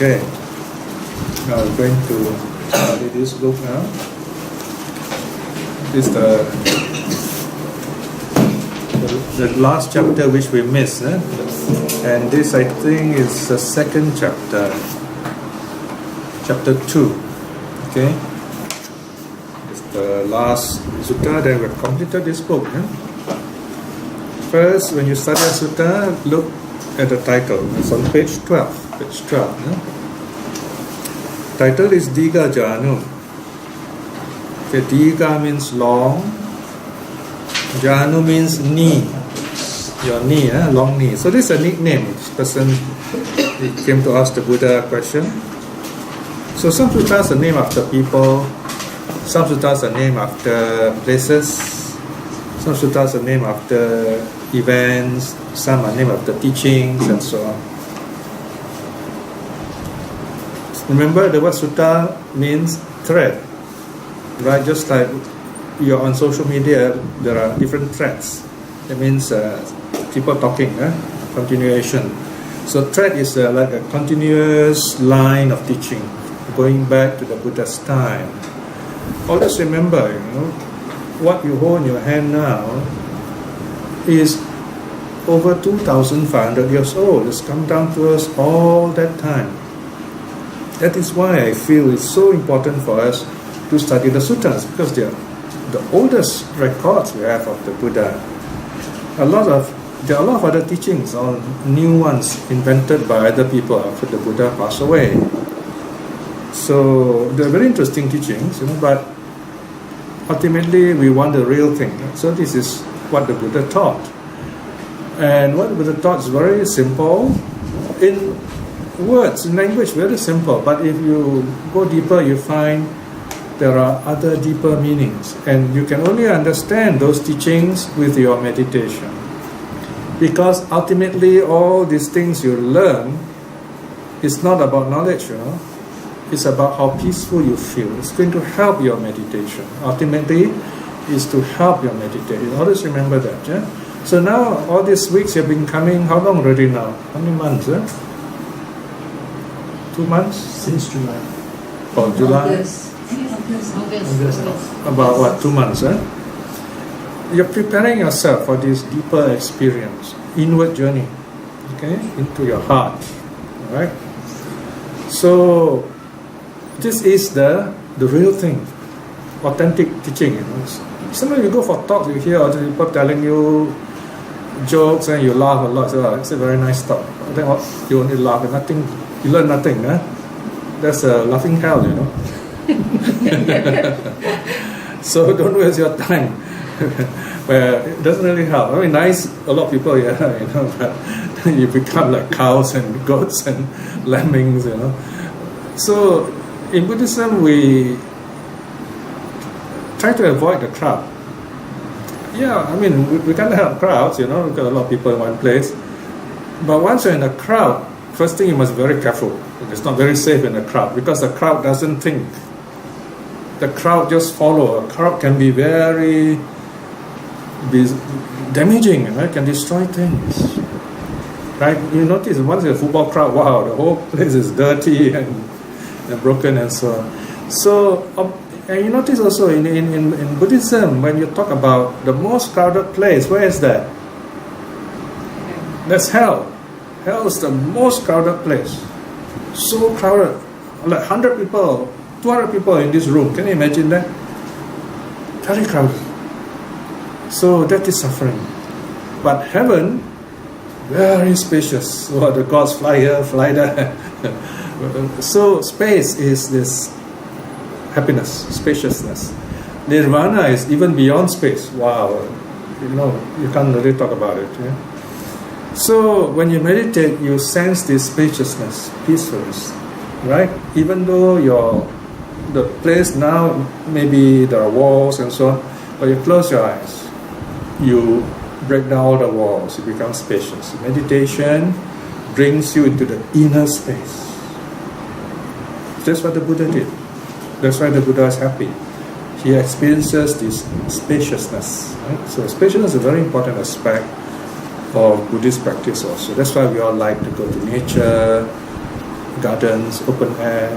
Okay, now we're going to study this book now. This is the last chapter which we missed, and this I think is the second chapter, chapter 2. Okay, it's the last sutta that we've completed this book. First, when you study a sutta, look at the title. It's on page 12. Page 12. Title is Diga Janu. Okay, Diga means long. Janu means knee. Your knee, long knee. So this is a nickname. This person came to ask the Buddha a question. So some suttas are named after people. Some suttas are named after places. Some suttas are named after events. Some are named after teachings and so on. Remember, the word sutta means thread, right? Just like you're on social media, there are different threads. That means people talking, continuation. So thread is like a continuous line of teaching, going back to the Buddha's time. Always remember, what you hold in your hand now is over 2,500 years old. It's come down to us all that time. That is why I feel it's so important for us to study the suttas, because they are the oldest records we have of the Buddha. There are a lot of other teachings, or new ones invented by other people after the Buddha passed away. So they're very interesting teachings, but ultimately we want the real thing. So this is what the Buddha taught. And what the Buddha taught is very simple. In words, in language, very simple. But if you go deeper, you find there are other deeper meanings. And you can only understand those teachings with your meditation. Because ultimately, all these things you learn is not about knowledge, It's about how peaceful you feel. It's going to help your meditation. Ultimately, is to help your meditation. Always remember that, So now, all these weeks you've been coming, how long already now? How many months, 2 months? Since July. Oh, July? August. About what, 2 months, You're preparing yourself for this deeper experience, inward journey, okay, into your heart, alright? So, this is the real thing, authentic teaching, Sometimes you go for talks, you hear other people telling you jokes and you laugh a lot. So it's a very nice talk. Then what? You only laugh and nothing. You learn nothing. That's a laughing hell, So don't waste your time. Well, it doesn't really help. I mean, nice. A lot of people, but you become like cows and goats and lemmings, So in Buddhism, we try to avoid the crowd. Yeah, I mean, we can't have crowds, we've got a lot of people in one place. But once you're in a crowd, first thing you must be very careful. It's not very safe in a crowd, because the crowd doesn't think. The crowd just follow. A crowd can be very damaging, it can destroy things. Right? You notice once you're a football crowd, wow, the whole place is dirty and broken and so on. So, and you notice also in Buddhism, when you talk about the most crowded place, where is that? That's hell. Hell is the most crowded place. So crowded. Like 100 people, 200 people in this room. Can you imagine that? Very crowded. So that is suffering. But heaven, very spacious. So the gods fly here, fly there. So space is this happiness, spaciousness. Nirvana is even beyond space. Wow, you can't really talk about it. So when you meditate, you sense this spaciousness, peacefulness, right? Even though the place now, maybe there are walls and so on, but you close your eyes, you break down all the walls, you become spacious. Meditation brings you into the inner space. That's what the Buddha did. That's why the Buddha is happy. He experiences this spaciousness. Right? So spaciousness is a very important aspect of Buddhist practice also. That's why we all like to go to nature, gardens, open air,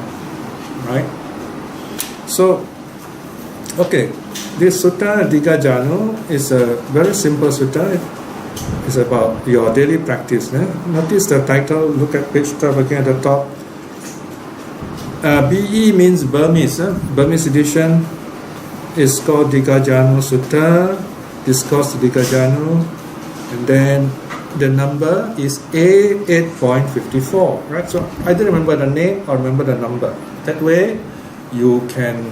right? So, okay, this Sutta Digajanu is a very simple sutta. It's about your daily practice. Notice the title, look at page 12 again at the top. BE means Burmese. Burmese edition is called Digajanu Sutta, Discourse Digajanu, and then the number is A8.54, right? So either remember the name or remember the number. That way you can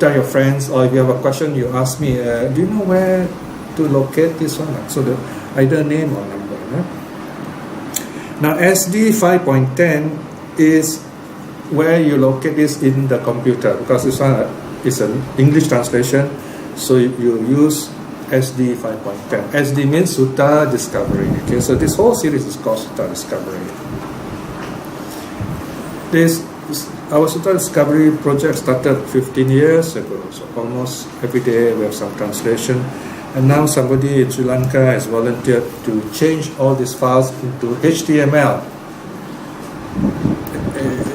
tell your friends, or if you have a question, you ask me, do you know where to locate this one? So either name or number. Now SD 5.10 is where you locate this in the computer, because this one is an English translation, so you use SD 5.10. SD means Sutta Discovery. Okay, so this whole series is called Sutta Discovery. Our Sutta Discovery project started 15 years ago, so almost every day we have some translation. And now somebody in Sri Lanka has volunteered to change all these files into HTML.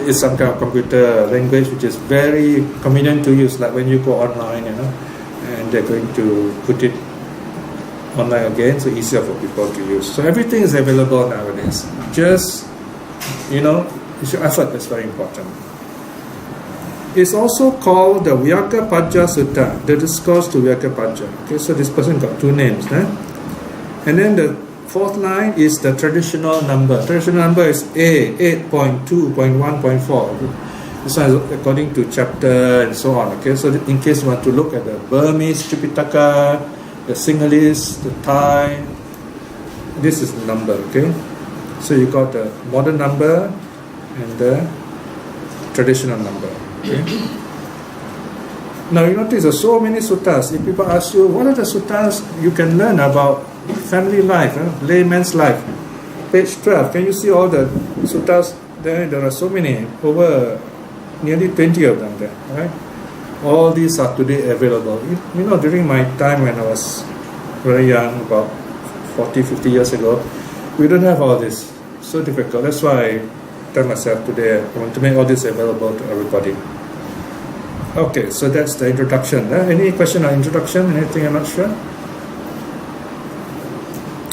It's some kind of computer language which is very convenient to use, like when you go online, and they're going to put it online again, so easier for people to use. So everything is available nowadays. Just, it's your effort that's very important. It's also called the Vyakapajja Sutta, the discourse to Vyakapajja. Okay, so this person got two names. And then the fourth line is the traditional number. Traditional number is A, 8.2.1.4. This one is according to chapter and so on. Okay, so in case you want to look at the Burmese Tripitaka, the Sinhalese, the Thai, this is the number. Okay, so you got the modern number and the traditional number. Okay. Now you notice there are so many suttas. If people ask you, what are the suttas you can learn about family life, layman's life? Page 12, can you see all the suttas there? There are so many, over nearly 20 of them there, right? All these are today available. During my time when I was very young, about 40, 50 years ago, we don't have all this. So difficult. That's why I tell myself today, I want to make all this available to everybody. Okay, so that's the introduction. Any question on introduction? Anything I'm not sure?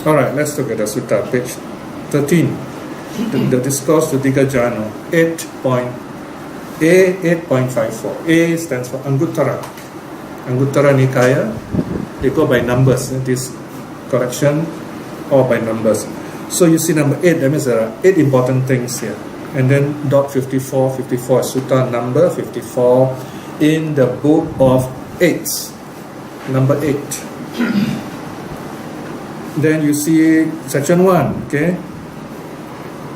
Alright, let's look at the sutta, page 13. The discourse to Digajanu, 8.54. A stands for Anguttara. Anguttara Nikaya. They go by numbers. This correction, or by numbers. So you see number 8, that means there are 8 important things here. And then dot 54 is sutta number 54 in the book of 8s, number 8. Then you see section 1, okay?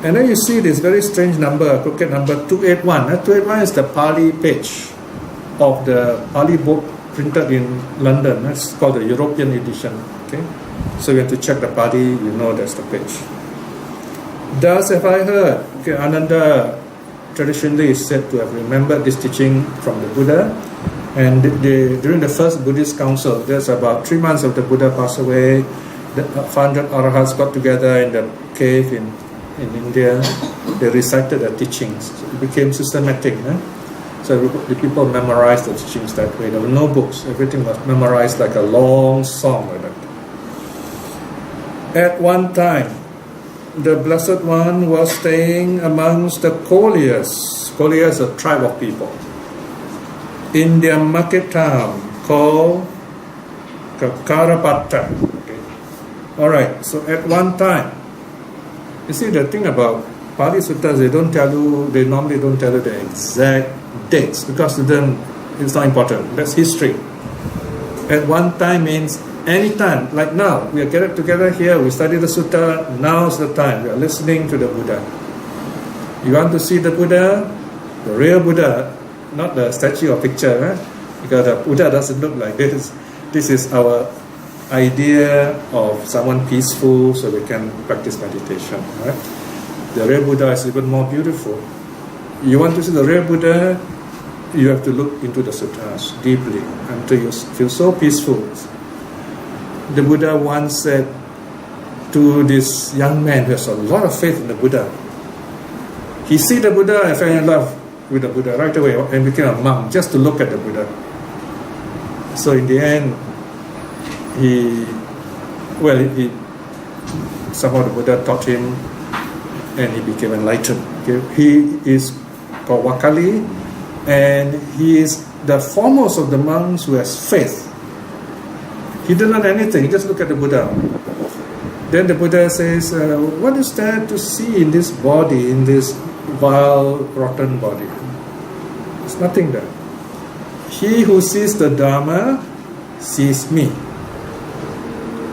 And then you see this very strange number, crooked number 281. 281 is the Pali page of the Pali book printed in London. That's called the European edition, okay? So you have to check the Pali, that's the page. Thus have I heard. Okay, Ananda traditionally is said to have remembered this teaching from the Buddha. And during the first Buddhist council, there's about 3 months after the Buddha passed away, the 500 arahats got together in the cave in India. They recited the teachings. So it became systematic. So the people memorized the teachings that way. There were no books. Everything was memorized like a long song like that. At one time, the Blessed One was staying amongst the Kolyas. Kolya is a tribe of people in their market town called Kakarapata. Okay. Alright, so at one time, you see the thing about Pali Suttas, they normally don't tell you the exact dates, because to them it's not important. That's history. At one time means anytime, like now, we are gathered together here, we study the sutta, now's the time, we are listening to the Buddha. You want to see the Buddha, the real Buddha, not the statue or picture, because the Buddha doesn't look like this. This is our idea of someone peaceful so we can practice meditation, right? The real Buddha is even more beautiful. You want to see the real Buddha, you have to look into the suttas deeply until you feel so peaceful. The Buddha once said to this young man who has a lot of faith in the Buddha, He see the Buddha and fell in love with the Buddha right away and became a monk just to look at the Buddha. So in the end, somehow the Buddha taught him and he became enlightened. Okay? He is called Wakali, and he is the foremost of the monks who has faith. He didn't learn anything, he just looked at the Buddha. Then the Buddha says, what is there to see in this body, in this vile, rotten body? There's nothing there. He who sees the Dharma sees me.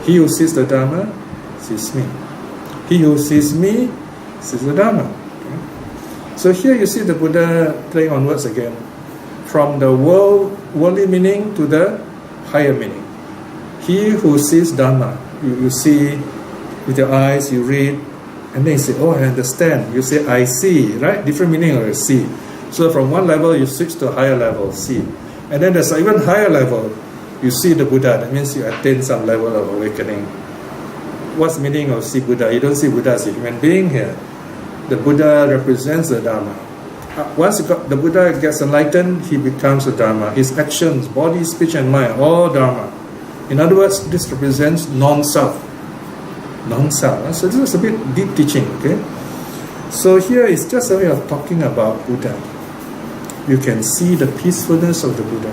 He who sees the Dharma sees me. He who sees me sees the Dharma. Okay? So here you see the Buddha playing on words again, from the worldly meaning to the higher meaning. He who sees Dharma, you see with your eyes, you read, and then you say, oh, I understand. You say, I see, right? Different meaning of see. So from one level, you switch to a higher level, see. And then there's an even higher level, you see the Buddha. That means you attain some level of awakening. What's the meaning of see Buddha? You don't see Buddha as a human being here. The Buddha represents the Dharma. Once the Buddha gets enlightened, he becomes the Dharma. His actions, body, speech, and mind, all Dharma. In other words, this represents non-self. Non-self. So this is a bit deep teaching, okay? So here is just a way of talking about Buddha. You can see the peacefulness of the Buddha.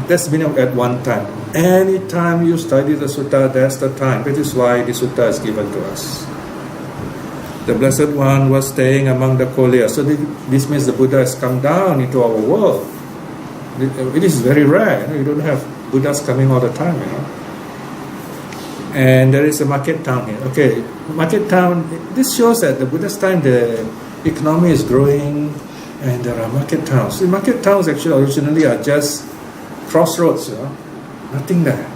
That's been at one time. Any time you study the sutta, that's the time. That is why the sutta is given to us. The Blessed One was staying among the Kolya. So this means the Buddha has come down into our world. It is very rare. You don't have Buddhas coming all the time, And there is a market town here. Okay, market town, this shows that the Buddha's time, the economy is growing and there are market towns. The market towns actually originally are just crossroads, nothing there.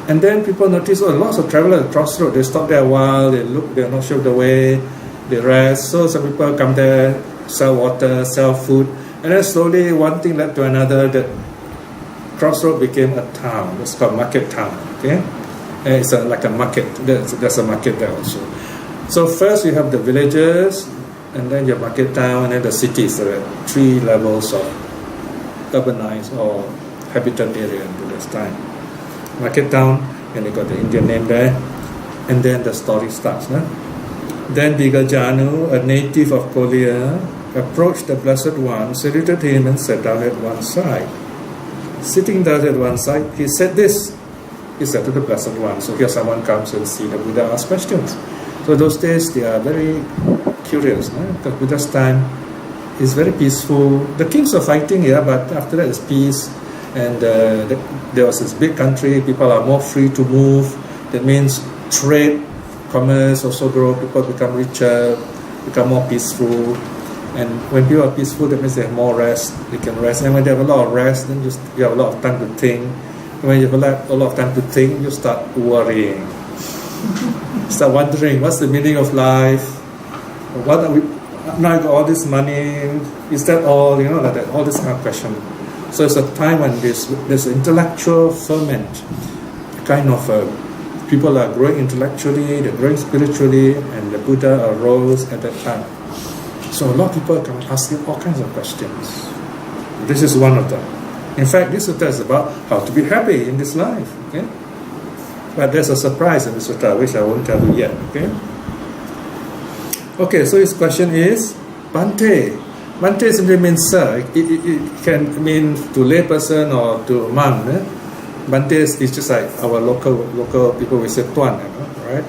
And then people notice, lots of travelers at crossroads. They stop there a while, they look, they're not sure of the way, they rest. So some people come there, sell water, sell food. And then slowly one thing led to another. That crossroad became a town. It's called market town, okay? And it's like a market. There's a market there also. So first you have the villages, and then your market town, and then the cities. There are 3 levels of urbanized or habitat area in Buddha's time. Market town, and they got the Indian name there, and then the story starts. Then Digajanu, a native of Kolya, approached the Blessed One, saluted him, and sat down at one side. Sitting down at one side, he said this. He said to the Blessed One. So here someone comes and see the Buddha ask questions. So those days they are very curious. Because Buddha's time is very peaceful. The kings are fighting, but after that it's peace. And there was this big country. People are more free to move. That means trade, commerce also grow. People become richer, become more peaceful. And when people are peaceful, that means they have more rest. They can rest. And when they have a lot of rest, then you have a lot of time to think. When you have a lot of time to think, you start worrying. Start wondering, what's the meaning of life? What are we? Now I got all this money. Is that all? Like that. All this kind of question. So it's a time when there's intellectual ferment. Kind of people are growing intellectually, they're growing spiritually, and the Buddha arose at that time. So a lot of people come asking all kinds of questions. This is one of them. In fact, this sutta is about how to be happy in this life. Okay? But there's a surprise in the sutta which I won't tell you yet. Okay, so his question is Bante. Bante simply means sir. It can mean to lay person or to monk. Bante is just like our local people, we say Tuan, right?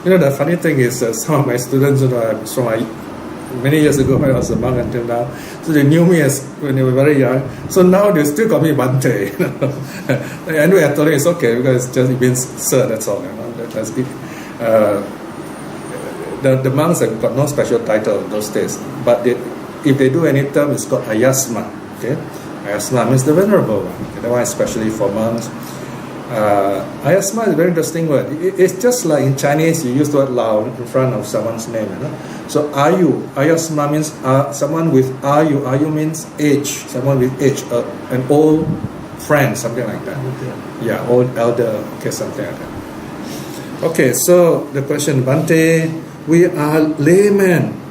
The funny thing is some of my students, many years ago when I was a monk until now, so they knew me as when they were very young. So now they still call me Bante. Anyway, I told them it's okay because it means sir. That's all. That's it. The monks have got no special title in those days, but if they do any term, it's called Ayasma. Okay, Ayasma means the venerable one. Okay? That one is especially for monks. Ayasma is a very interesting word. It's just like in Chinese, you use the word Lao in front of someone's name. So Ayu, Ayasma means someone with Ayu. Ayu means age, someone with age, an old friend, something like that. Yeah, old elder, okay, something like that. Okay, so the question, Bante, We are laymen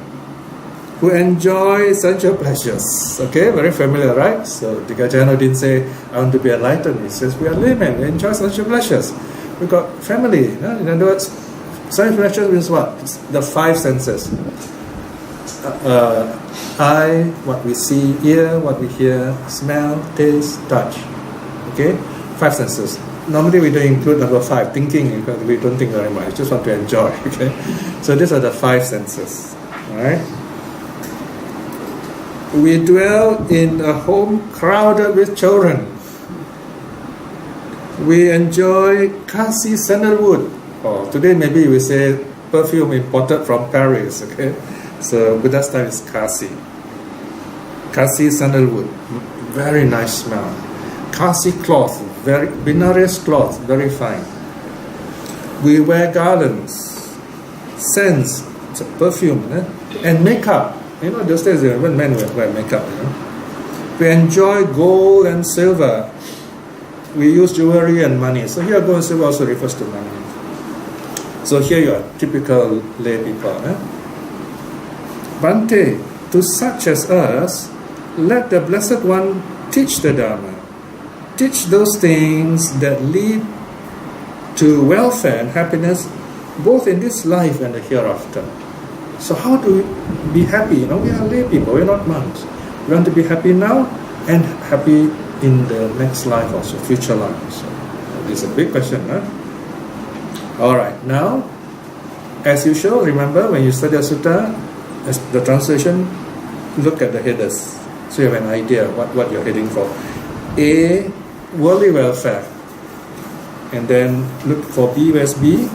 who enjoy sensual pleasures. Okay, very familiar, right? So Digajano didn't say, I want to be enlightened. He says, we are laymen, we enjoy sensual pleasures. We got family. In other words, sensual pleasures means what? It's the five senses. Eye, what we see, ear, what we hear, smell, taste, touch. Okay, five senses. Normally we don't include number five, thinking, because we don't think very much, just want to enjoy. Okay, so these are the five senses. Alright. We dwell in a home crowded with children. We enjoy Kasi sandalwood. Or today maybe we say perfume imported from Paris. Okay, so Buddha's time is Kasi. Kasi sandalwood, very nice smell. Kasi cloth, very Benares cloth, very fine. We wear garlands, scents, perfume, and makeup. Those days when men wear makeup. We enjoy gold and silver. We use jewelry and money. So here, gold and silver also refers to money. So here you are, typical lay people. Bhante, to such as us, let the Blessed One teach the Dharma. Teach those things that lead to welfare and happiness both in this life and the hereafter. So how do we be happy? We are lay people, we're not monks. We want to be happy now and happy in the next life also, future life. So it's a big question. Alright, now, as usual, remember when you study a sutta, as the translation, look at the headers. So you have an idea what you're heading for. A, worldly welfare. And then look for B, where's B?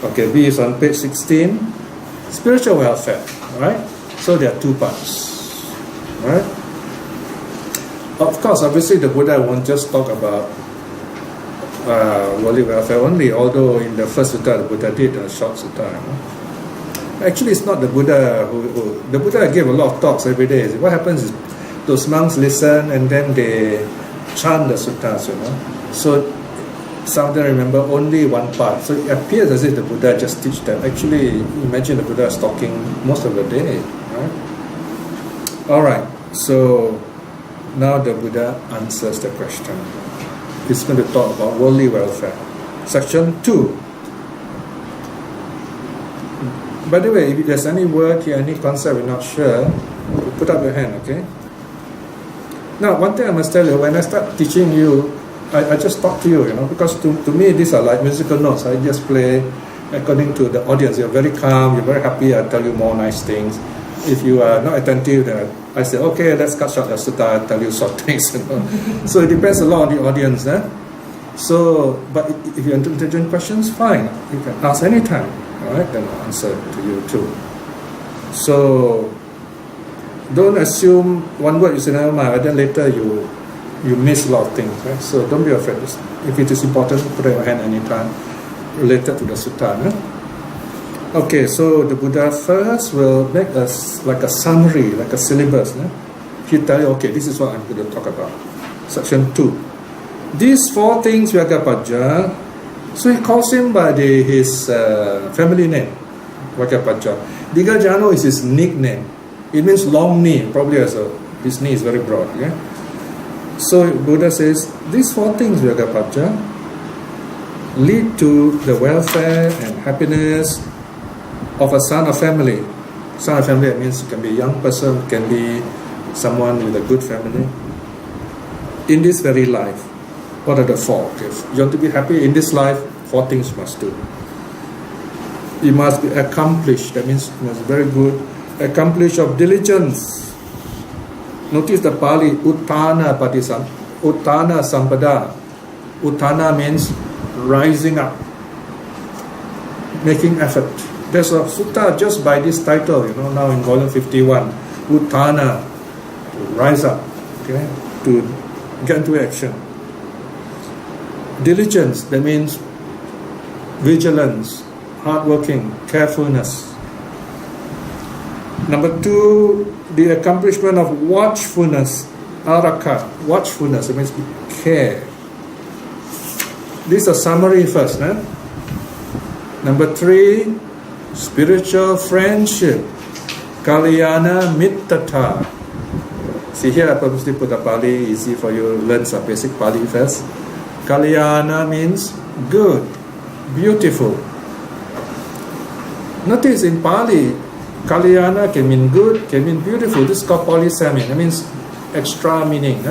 Okay, B is on page 16. Spiritual welfare, right? So there are two parts, right? Of course, obviously the Buddha won't just talk about worldly welfare only, although in the first sutta the Buddha did a short sutta. Actually, it's not the Buddha the Buddha gave a lot of talks every day. What happens is those monks listen and then they chant the suttas, So some of them remember only one part. So it appears as if the Buddha just teach them. Actually, imagine the Buddha is talking most of the day. Right? Alright, so now the Buddha answers the question. He's going to talk about worldly welfare. Section 2. By the way, if there's any word here, any concept you're not sure, put up your hand, okay? Now, one thing I must tell you, when I start teaching you, I just talk to you, because to me these are like musical notes. I just play according to the audience. You're very calm, you're very happy, I tell you more nice things. If you are not attentive, then I say, okay, let's cut short the sutta, I tell you short things. So it depends a lot on the audience. So, but if you have intelligent questions, fine, you can ask anytime. Alright, then I'll answer to you too. So, don't assume one word you say never mind, and then later you miss a lot of things, right? So don't be afraid. If it is important, put up your hand anytime related to the sutta. Okay, so the Buddha first will make us like a summary, like a syllabus. He'll tell you, okay, this is what I'm going to talk about. Section 2. These four things, Vyagapaja. So he calls him by his family name, Vyagapaja. Digajano is his nickname. It means long knee, probably his knee is very broad. Okay? So Buddha says, these four things, Vyagapaja, lead to the welfare and happiness of a son of family. Son of family, that means it can be a young person, can be someone with a good family. In this very life, what are the four? If you want to be happy in this life, four things you must do. You must be accomplished, that means you must be very good. Accomplished of diligence. Notice the Pali, Uttana Patisam, Uttana Sampada. Uttana means rising up, making effort. There's a sutta just by this title, now in volume 51. Uttana, to rise up, okay, to get into action. Diligence, that means vigilance, hardworking, carefulness. Number 2, the accomplishment of watchfulness, araka, watchfulness, it means care. This is a summary first. Number 3, Spiritual friendship. Kalyana mittata. See here, I purposely put a Pali, easy for you to learn some basic Pali first. Kalyana means good, beautiful. Notice in Pali, Kalyana can mean good, can mean beautiful. This is called polysemy. That means extra meaning.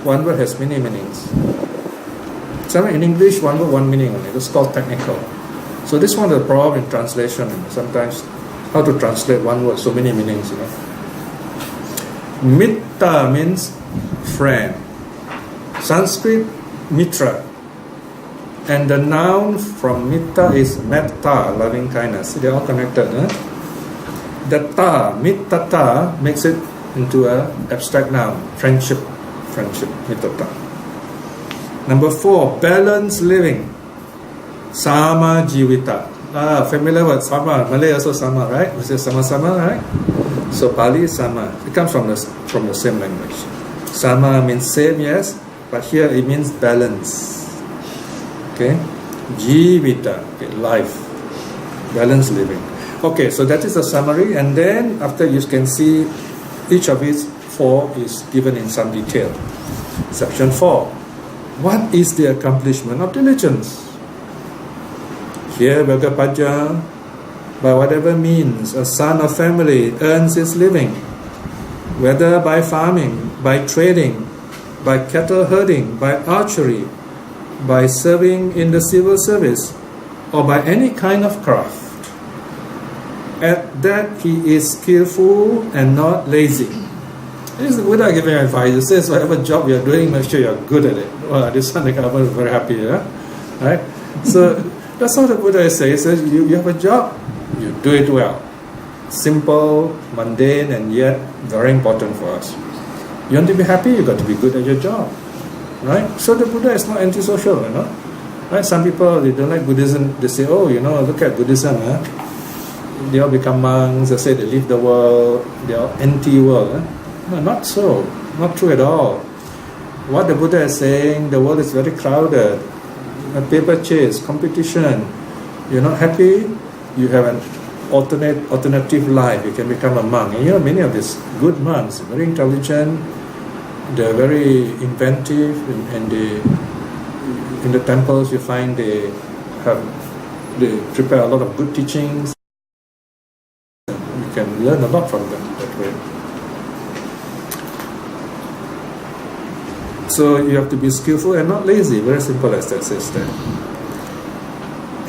One word has many meanings. Sometimes in English, one word, one meaning only. This is called technical. So this one is the problem in translation. Sometimes how to translate one word, so many meanings. Mitta means friend. Sanskrit, mitra. And the noun from mitta is metta, loving kindness. They're all connected. The ta, mittata, makes it into an abstract noun. Friendship, mittata. Number 4, balanced living. Sama jivita. Familiar word, sama. Malay also sama, right? We say sama-sama, right? So Pali is sama. It comes from the same language. Sama means same, yes, but here it means balance. Okay, jivita, okay, life, balanced living. Okay, so that is a summary, and then after you can see each of these 4 is given in some detail. Section 4. What is the accomplishment of diligence? Here, Bhagapaja, by whatever means a son of family earns his living, whether by farming, by trading, by cattle herding, by archery, by serving in the civil service, or by any kind of craft, at that he is skillful and not lazy. This is the Buddha giving advice. He says, whatever job you're doing, make sure you're good at it. Well, this one the government is very happy, right? So that's what the Buddha is saying. He says, you have a job, you do it well. Simple, mundane, and yet very important for us. You want to be happy, you got to be good at your job. Right? So the Buddha is not antisocial, Right? Some people, they don't like Buddhism. They say, look at Buddhism, They all become monks. They say they leave the world. They are anti-world. No, not so. Not true at all. What the Buddha is saying, the world is very crowded. A paper chase, competition. You're not happy, you have an alternative life. You can become a monk. And many of these good monks, very intelligent, they're very inventive, and they, in the temples you find they prepare a lot of good teachings. You can learn a lot from them that way. So you have to be skillful and not lazy. Very simple as that says there.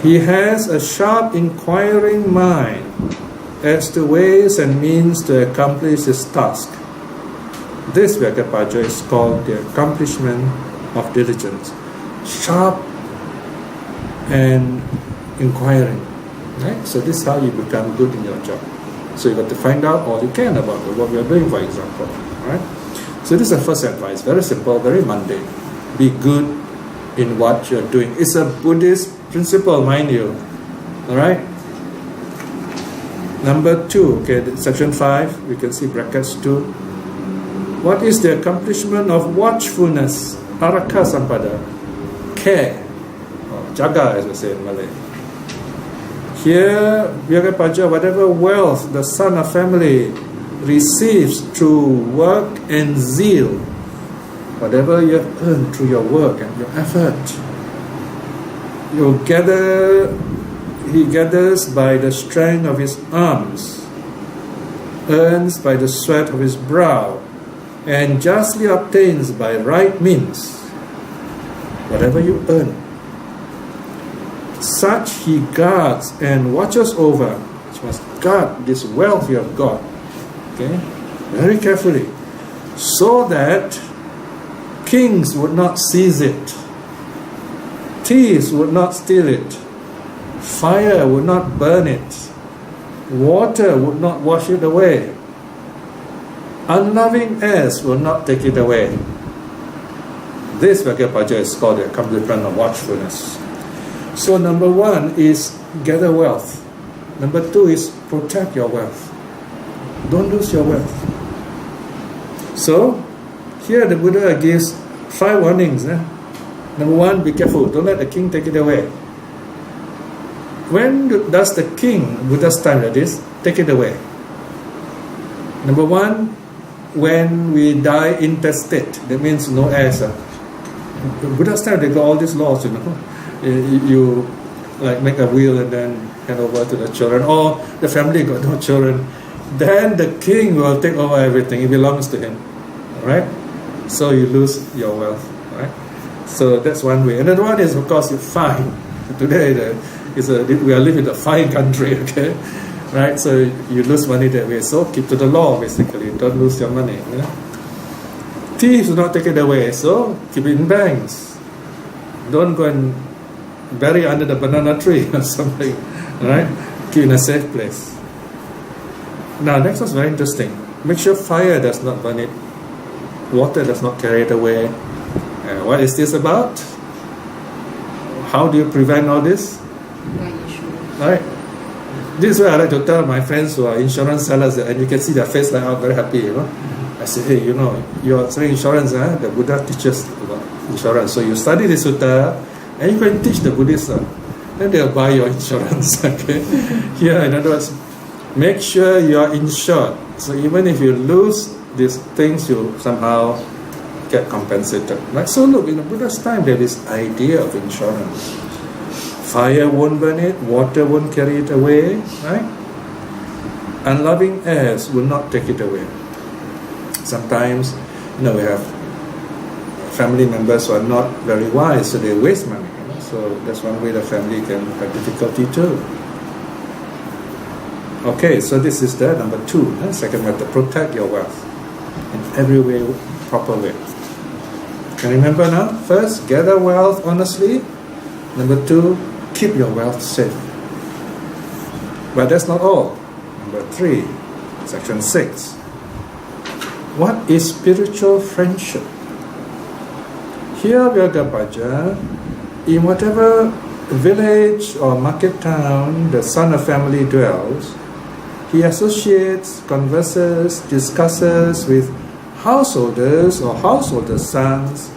He has a sharp inquiring mind as to ways and means to accomplish his task. This Vyagapaja is called the accomplishment of diligence. Sharp and inquiring. Right? So this is how you become good in your job. So you got to find out all you can about what we are doing, for example. Right? So this is the first advice. Very simple, very mundane. Be good in what you're doing. It's a Buddhist principle, mind you. Alright? Number 2, okay, section 5, we can see brackets 2. What is the accomplishment of watchfulness? Araka sampada. Care. Or jaga, as we say in Malay. Here, Vyagapaja, whatever wealth the son of family receives through work and zeal, whatever you have earned through your work and your effort, he gathers by the strength of his arms, earns by the sweat of his brow, and justly obtains by right means. Whatever you earn, such he guards and watches over. You must guard this wealth you have got, okay, very carefully, so that kings would not seize it, thieves would not steal it, fire would not burn it, water would not wash it away, unloving airs will not take it away. This Vyagapaja is called the accomplishment of watchfulness. So number 1 is gather wealth. Number 2 is protect your wealth. Don't lose your wealth. So here the Buddha gives 5 warnings. Number 1, be careful. Don't let the king take it away. When does the king, Buddha's time that is, take it away? Number one, when we die intestate, that means no heirs. Buddha's time they got all these laws, you like make a will and then hand over to the children, or the family got no children, then the king will take over everything. It belongs to him, right? So you lose your wealth, right? So that's one way. Another one is, of course, you fine. Today we are living in a fine country, okay, right? So you lose money that way. So keep to the law, basically. Don't lose your money. Thieves do not take it away, so keep it in banks. Don't go and bury under the banana tree or something, right? Keep in a safe place. Now, next one's very interesting. Make sure fire does not burn it, water does not carry it away. What is this about? How do you prevent all this? Right? This is what I like to tell my friends who are insurance sellers, and you can see their face light out very happy, I say, hey, you're selling insurance, the Buddha teaches about insurance. So you study the sutta, and you can teach the Buddhists, then they'll buy your insurance, okay? Here, in other words, make sure you are insured. So even if you lose these things, you somehow get compensated. Right? So look, in the Buddha's time, there is this idea of insurance. Fire won't burn it, water won't carry it away, right? Unloving heirs will not take it away. Sometimes, we have family members who are not very wise, so they waste money. So that's one way the family can have difficulty too. Okay, so this is the number 2. Second method, protect your wealth in every way, proper way. Can you remember now? First, gather wealth honestly. Number 2, keep your wealth safe. But that's not all. Number 3, section 6. What is spiritual friendship? Here, Vyagapaja, in whatever village or market town the son of family dwells, he associates, converses, discusses with householders or householders' sons,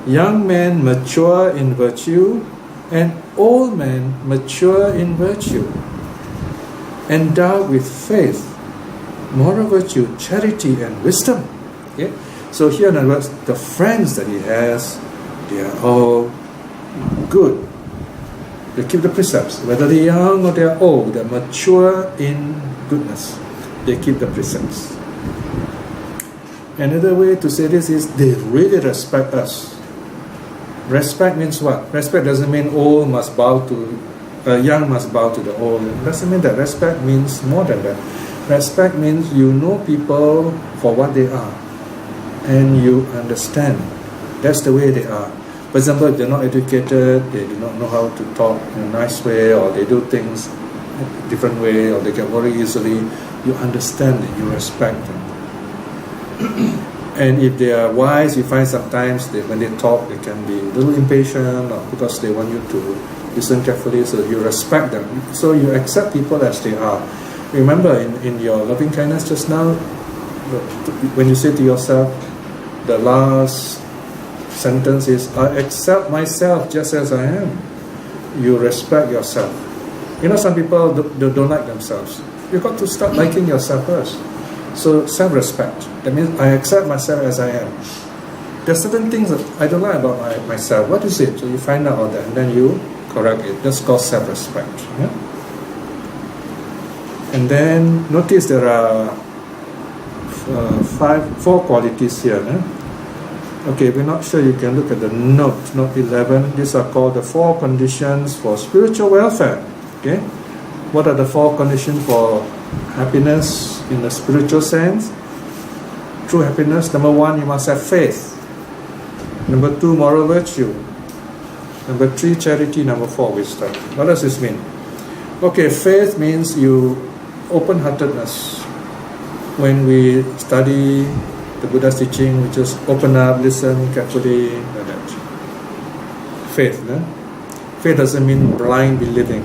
young men mature in virtue, and old men mature in virtue, endowed with faith, moral virtue, charity, and wisdom. Okay? So here, in other words, the friends that he has, they are all good. They keep the precepts. Whether they're young or they're old, they're mature in goodness. They keep the precepts. Another way to say this is they really respect us. Respect means what? Respect doesn't mean old must bow to, young must bow to the old. It doesn't mean that. Respect means more than that. Respect means you know people for what they are, and you understand. That's the way they are. For example, if they're not educated, they do not know how to talk in a nice way, or they do things a different way, or they get worried easily, you understand it, you respect them. And if they are wise, you find sometimes when they talk, they can be a little impatient, or because they want you to listen carefully, so you respect them. So you accept people as they are. Remember, in your loving kindness just now, when you say to yourself, the last sentence is, I accept myself just as I am. You respect yourself. Some people don't like themselves. You've got to start liking yourself first. So self-respect. That means I accept myself as I am. There's certain things that I don't like about myself. What is it? So you find out all that, and then you correct it. That's called self-respect. Yeah? And then notice there are 4 qualities here. Okay, we're not sure, you can look at the note 11. These are called the 4 conditions for spiritual welfare. Okay, what are the 4 conditions for happiness in the spiritual sense? True happiness. Number 1, you must have faith. Number 2, moral virtue. Number 3, charity. Number 4, wisdom. What does this mean? Okay, faith means you open-heartedness. When we study the Buddha's teaching, we just open up, listen carefully, like that. Faith, no? Faith doesn't mean blind believing.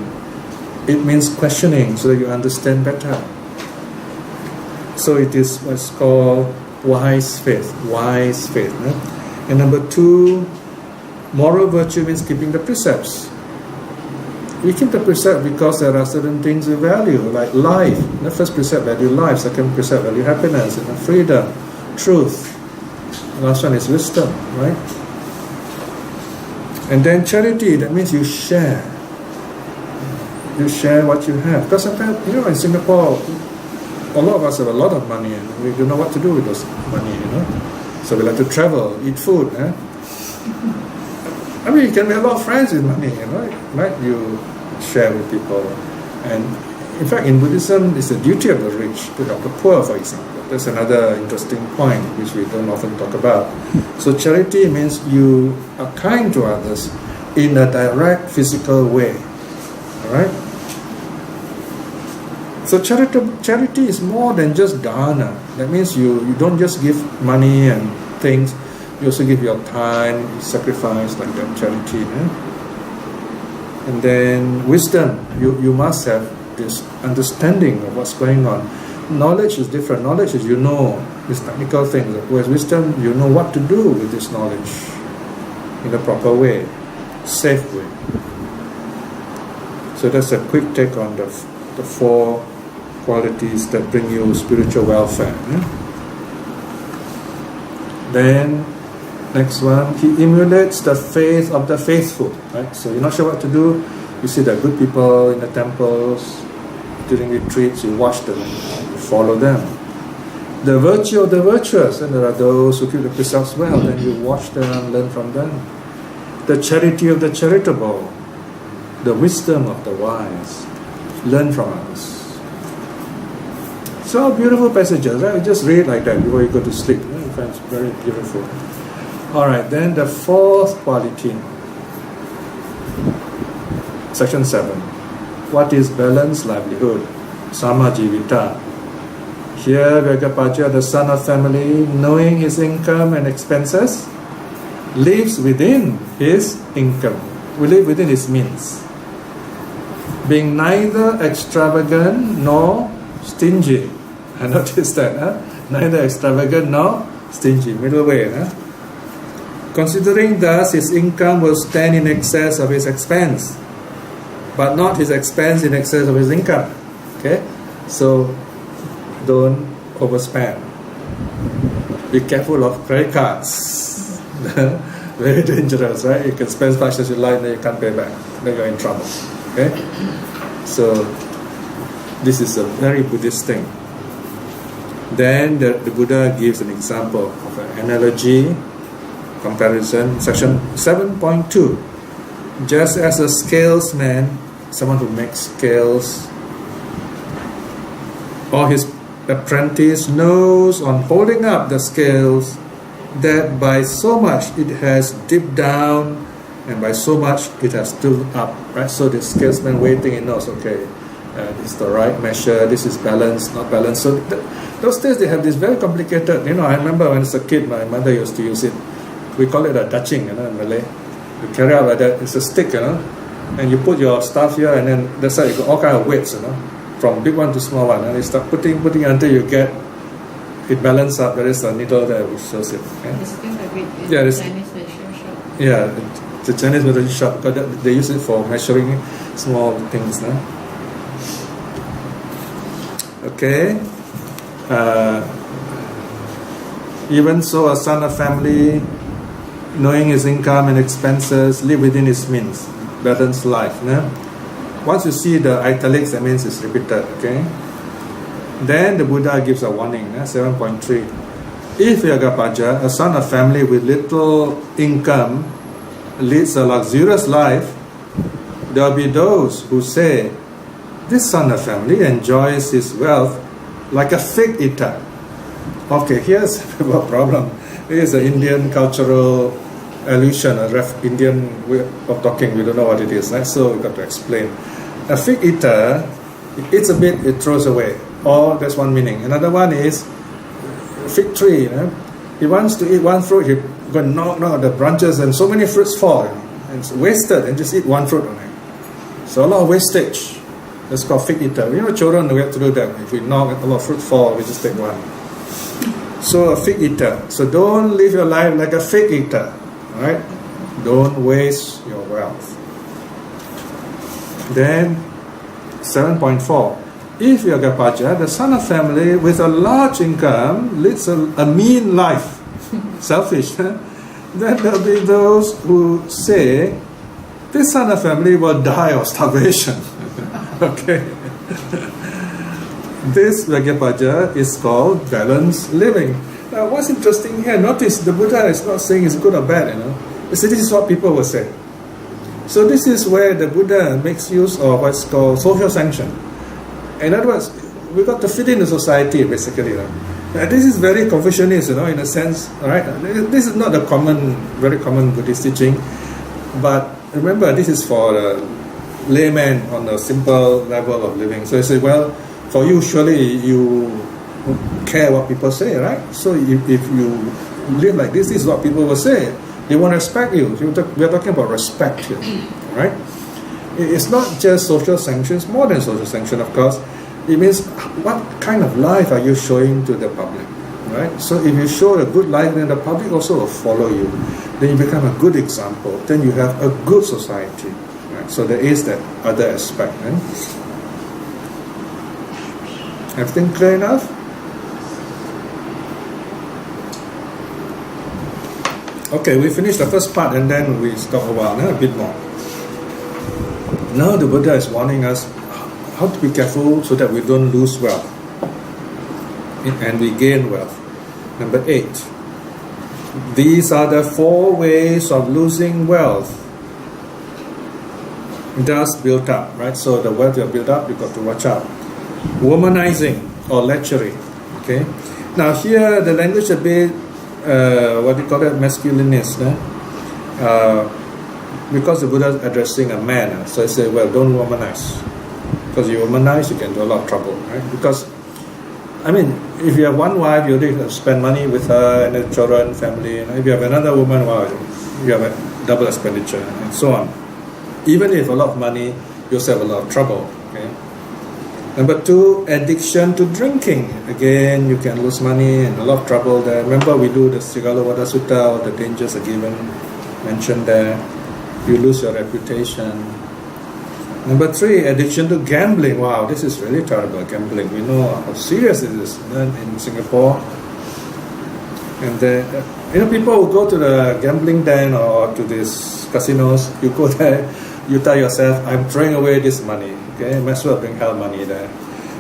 It means questioning so that you understand better. So it is what's called wise faith. Wise faith, no? And number 2, moral virtue means keeping the precepts. We keep the precept because there are certain things we value, like life. The first precept value life, second precept value happiness, freedom, truth. The last one is wisdom, right? And then charity, that means you share. You share what you have. Because sometimes, in Singapore, a lot of us have a lot of money and we don't know what to do with those money, So we like to travel, eat food, I mean, you can make a lot of friends with money, right? You share with people. And in fact, in Buddhism, it's the duty of the rich to help the poor, for example. That's another interesting point which we don't often talk about. So charity means you are kind to others in a direct physical way. Alright? So charity is more than just dana. That means you don't just give money and things, you also give your time, you sacrifice, like that, charity. And then wisdom, you must have this understanding of what's going on. Knowledge is different. Knowledge is these technical things. Whereas wisdom, you know what to do with this knowledge in a proper way, safe way. So that's a quick take on the 4 qualities that bring you spiritual welfare. Then next one, he emulates the faith of the faithful. Right? So you're not sure what to do. You see the good people in the temples during retreats. You watch them, you follow them. The virtue of the virtuous, and there are those who keep the precepts well. Then you watch them, learn from them. The charity of the charitable, the wisdom of the wise, learn from others. So beautiful passages, right? You just read like that before you go to sleep. I find it's very beautiful. Alright, then the 4th quality. Section 7. What is balanced livelihood? Sama jivita. Here, Vyagapaja, the son of family, knowing his income and expenses, lives within his income. We live within his means. Being neither extravagant nor stingy. I noticed that, neither extravagant nor stingy, middle way. Considering thus his income will stand in excess of his expense, but not his expense in excess of his income. Okay? So don't overspend. Be careful of credit cards. Very dangerous, right? You can spend as much as you like and then you can't pay back. Then you're in trouble. Okay? So this is a very Buddhist thing. Then the Buddha gives an example of an analogy, comparison, section 7.2. Just as a scalesman, someone who makes scales, or his apprentice knows on holding up the scales that by so much it has dipped down and by so much it has stood up, right? So the scalesman waiting, he knows, okay, this is the right measure, this is balanced, not balanced. So those days they have this very complicated, I remember when I was a kid, my mother used to use it. We call it a daching, in Malay. You carry out like that, it's a stick, and you put your stuff here, and then that's how you got all kind of weights, from big one to small one, and you start putting until you get it balanced up. There is a needle there which shows it. Okay? Yeah, the Chinese measuring shop. Yeah, the Chinese measuring shop, because they use it for measuring small things. Okay. Even so, a son of family, knowing his income and expenses, live within his means, balanced life. Once you see the italics, that means it's repeated. Okay. Then the Buddha gives a warning. 7.3. If Vyagapaja, a son of family with little income, leads a luxurious life, there will be those who say, this son of family enjoys his wealth like a fig eater. Okay, here's a problem. It is an Indian cultural allusion, Indian way of talking. We don't know what it is, right? So we've got to explain. A fig eater, it eats a bit, it throws away. Or that's one meaning. Another one is fig tree. He wants to eat one fruit, he going to knock the branches, and so many fruits fall. And it's wasted, and just eat one fruit only. So a lot of wastage. That's called fig eater. Children, we have to do that. If we knock, a lot of fruit fall, we just take one. So a fig eater. So don't live your life like a fig eater. Alright? Don't waste your wealth. Then 7.4. If you are Gapaja, the son of family with a large income leads a mean life, selfish, then there will be those who say, this son of family will die of starvation. Okay. This Vagyapaja is called balanced living. Now, what's interesting here, notice the Buddha is not saying it's good or bad, This is what people will say. So this is where the Buddha makes use of what's called social sanction. In other words, we've got to fit in the society, basically. This is very Confucianist, in a sense, right? This is not a very common Buddhist teaching, but remember, this is for a layman on a simple level of living. So you say, well, for you, surely you care what people say, right? So if you live like this is what people will say. They won't respect you. We're talking about respect here, right? It's not just social sanctions, more than social sanction, of course. It means what kind of life are you showing to the public, right? So if you show a good life, then the public also will follow you. Then you become a good example. Then you have a good society, right? So there is that other aspect. Right? Everything clear enough? Okay, we finished the first part and then we stop a while, a bit more. Now the Buddha is warning us how to be careful so that we don't lose wealth and we gain wealth. Number 8. These are the 4 ways of losing wealth. Thus built up, right? So the wealth you have built up, you've got to watch out. Womanizing or lechery. Okay. Now here the language a bit what do you call it, masculinist, because the Buddha is addressing a man, so he said, well, don't womanize, because you womanize, you can do a lot of trouble, right? Because if you have one wife, you need to spend money with her and the children, family. If you have another woman, well, you have a double expenditure and so on. Even if a lot of money, you also have a lot of trouble. Okay. Number 2, addiction to drinking. Again, you can lose money and a lot of trouble there. Remember, we do the Sigalovada Sutta, all the dangers are given, mentioned there. You lose your reputation. Number 3, addiction to gambling. Wow, this is really terrible, gambling. We know how serious it is in Singapore. And then, people who go to the gambling den or to these casinos, you go there, you tell yourself, I'm throwing away this money. Okay, might as well bring hell money there.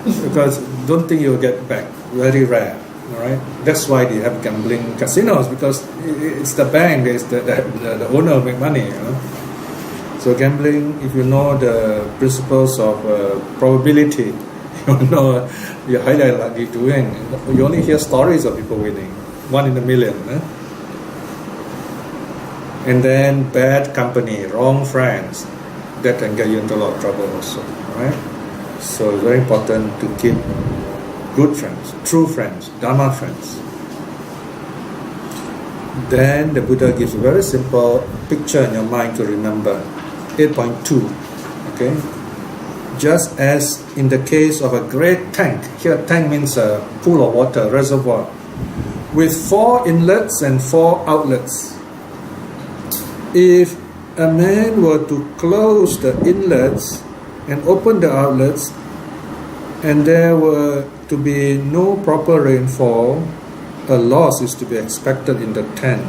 Because don't think you'll get back. Very rare. Alright? That's why they have gambling casinos, because it's the bank, it's the owner will make money. So gambling, if you know the principles of probability, you're highly likely to win. You only hear stories of people winning. 1 in a million. And then bad company, wrong friends. That can get you into a lot of trouble also. Right? So it's very important to keep good friends, true friends, Dharma friends. Then the Buddha gives a very simple picture in your mind to remember. 8.2. Okay? Just as in the case of a great tank, here tank means a pool of water, reservoir, with 4 inlets and 4 outlets. If a man were to close the inlets and open the outlets, and there were to be no proper rainfall, a loss is to be expected in the tank,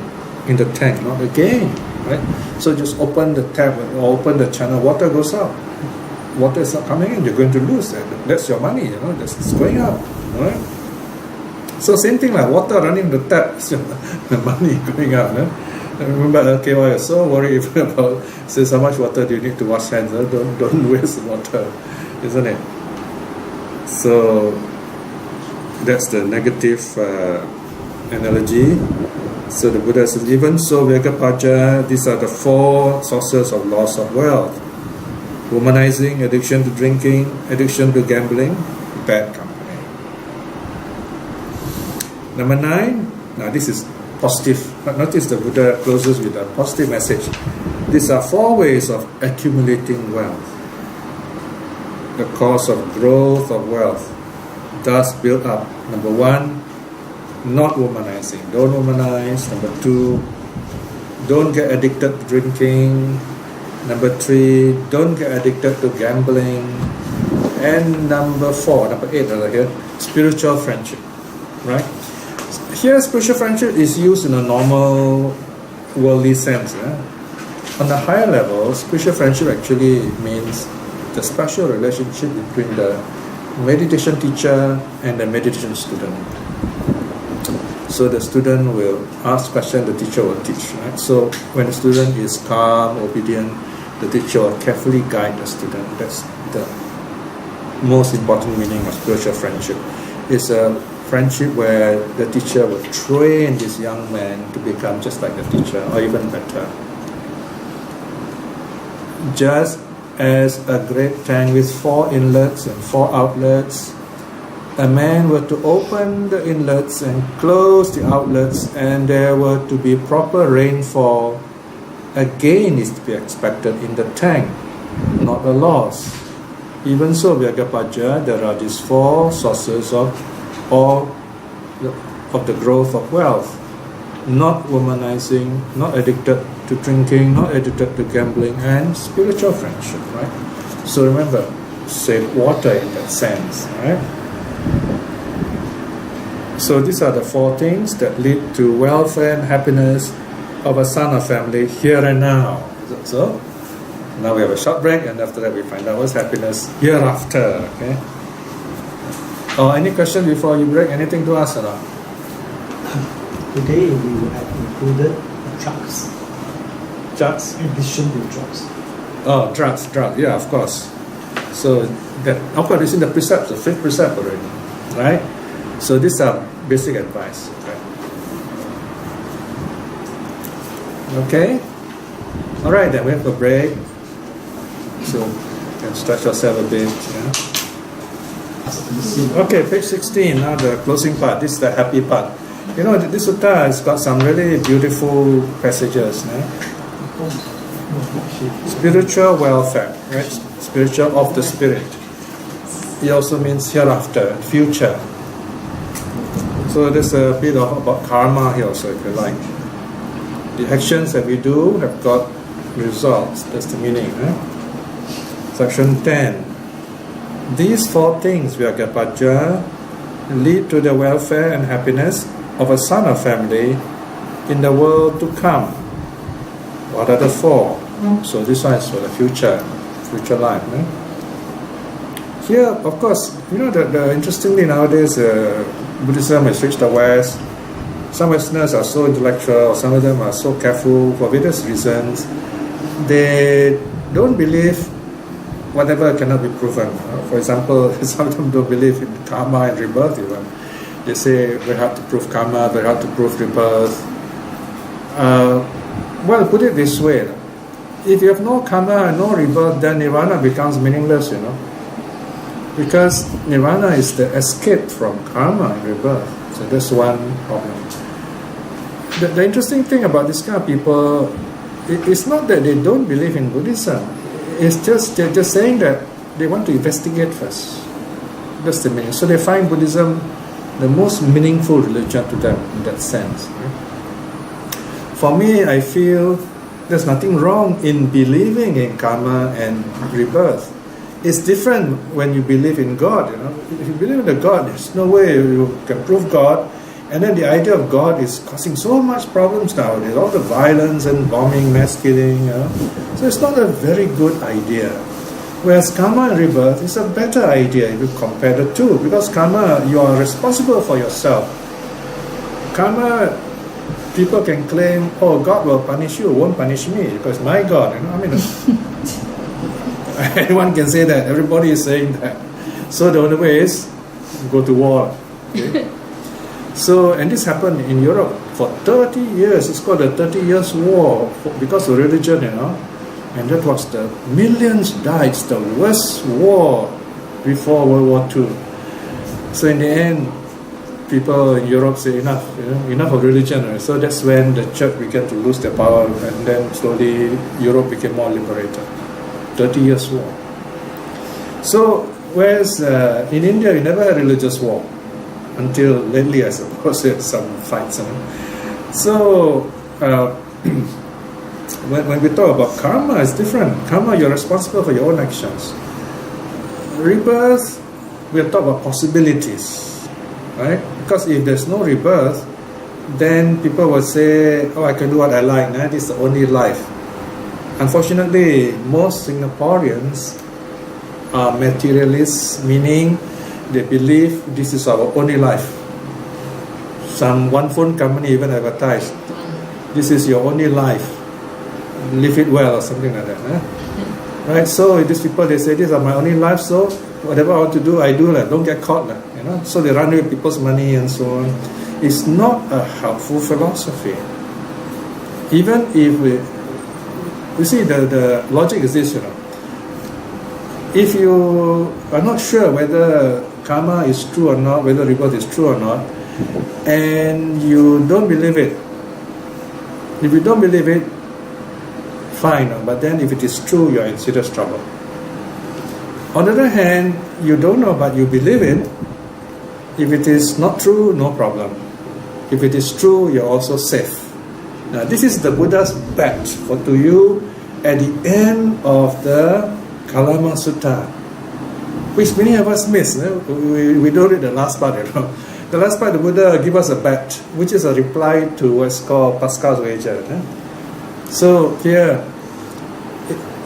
not again, right? So just open the tap or open the channel, water goes out. Water is not coming in, you're going to lose that. That's your money, that's going out, right? So same thing like water running the tap, the money going out. I remember LKY was so worried about, says, how much water do you need to wash hands? Don't waste water, isn't it? So that's the negative analogy. So the Buddha says, even so, Vyagapaja, these are the 4 sources of loss of wealth. Womanizing, addiction to drinking, addiction to gambling, bad company. Number 9, now this is positive. But notice the Buddha closes with a positive message. These are 4 ways of accumulating wealth. The cause of growth of wealth, thus built up. Number 1, not womanizing. Don't womanize. Number 2, don't get addicted to drinking. Number 3, don't get addicted to gambling. And number 8 rather here, spiritual friendship. Right? Here, spiritual friendship is used in a normal worldly sense. On the higher level, spiritual friendship actually means the special relationship between the meditation teacher and the meditation student. So the student will ask questions, the teacher will teach. Right? So when the student is calm, obedient, the teacher will carefully guide the student. That's the most important meaning of spiritual friendship. It's a friendship where the teacher will train this young man to become just like the teacher, or even better. Just as a great tank with 4 inlets and 4 outlets, a man were to open the inlets and close the outlets, and there were to be proper rainfall, a gain is to be expected in the tank, not a loss. Even so, Vyagapaja, there are these 4 sources of the growth of wealth. Not womanizing, not addicted to drinking, not addicted to gambling, and spiritual friendship, right? So remember, save water in that sense, right? So these are the 4 things that lead to welfare and happiness of a son or family here and now. So now we have a short break, and after that we find out what's happiness hereafter. Okay. Any question before you break? Anything to ask or not? Today we have included drugs. Drugs? In addition to drugs. Oh, drugs. Yeah, of course. So that, of course, it's in the precepts, the 5th precept already, right? So these are basic advice. Okay. All right, then we have a break. So you can stretch yourself a bit. Yeah. Okay, page 16. Now the closing part. This is the happy part. You know, this sutta has got some really beautiful passages. Spiritual welfare, right? Spiritual of the spirit. It also means hereafter, future. So there's a bit about karma here also, if you like. The actions that we do have got results. That's the meaning. Section 10. These 4 things, Vyagapaja, lead to the welfare and happiness of a son or family in the world to come. What are the 4? So this one is for the future life. Here, of course, you know, the interestingly nowadays, Buddhism has reached the West. Some Westerners are so intellectual, some of them are so careful for various reasons. They don't believe whatever cannot be proven. For example, some of them don't believe in karma and rebirth even. They say we have to prove karma, we have to prove rebirth. Well, put it this way. If you have no karma and no rebirth, then nirvana becomes meaningless, you know. Because nirvana is the escape from karma and rebirth. So that's one problem. The interesting thing about this kind of people, it's not that they don't believe in Buddhism. It's just they're just saying that they want to investigate first. That's the meaning. So they find Buddhism the most meaningful religion to them in that sense. For me, I feel there's nothing wrong in believing in karma and rebirth. It's different when you believe in God. You know, if you believe in the God, there's no way you can prove God. And then the idea of God is causing so much problems nowadays. All the violence and bombing, mass killing. You know? So it's not a very good idea. Whereas karma and rebirth is a better idea if you compare the two. Because karma, you are responsible for yourself. Karma, people can claim, oh, God will punish you, won't punish me, because my God. You know, I mean, anyone can say that. Everybody is saying that. So the only way is go to war. Okay? So, and this happened in Europe for 30 years. It's called the 30 Years' War because of religion, you know. And that was the millions died. It's the worst war before World War II. So in the end, people in Europe say enough, you know, enough of religion. Right? So that's when the church began to lose their power, and then slowly Europe became more liberated. 30 Years' War. So, whereas in India, we never had religious war. Until lately, I suppose, there's some fights. So, when we talk about karma, it's different. Karma, you're responsible for your own actions. Rebirth, we'll talk about possibilities, right? Because if there's no rebirth, then people will say, oh, I can do what I like, nah? This is the only life. Unfortunately, most Singaporeans are materialists, meaning they believe this is our only life. One phone company even advertised, this is your only life, live it well, or something like that. Huh? Right? So these people, they say, these are my only life, so whatever I want to do, I do. Don't get caught. You know? So they run away with people's money and so on. It's not a helpful philosophy. Even if you see, the logic is this, if you are not sure whether karma is true or not, whether rebirth is true or not, and you don't believe it, if you don't believe it, fine, but then if it is true, you're in serious trouble. On the other hand, you don't know but you believe it. If it is not true, no problem. If it is true, you're also safe. Now, this is the Buddha's bet to you at the end of the Kalama Sutta, which many of us miss. We don't read the last part. The last part, the Buddha give us a bet, which is a reply to what's called Pascal's wager. So here,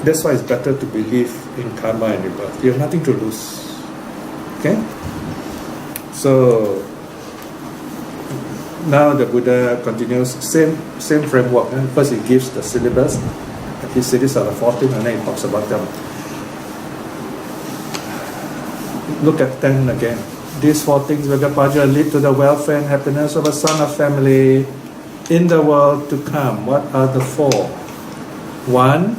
that's why it's better to believe in karma and rebirth. You have nothing to lose. Okay? So now the Buddha continues, same framework. First he gives the syllabus. He says these are the 14, and then he talks about them. Look at 10 again. These 4 things, Vagapaja, lead to the welfare and happiness of a son of family in the world to come. What are the 4? 1,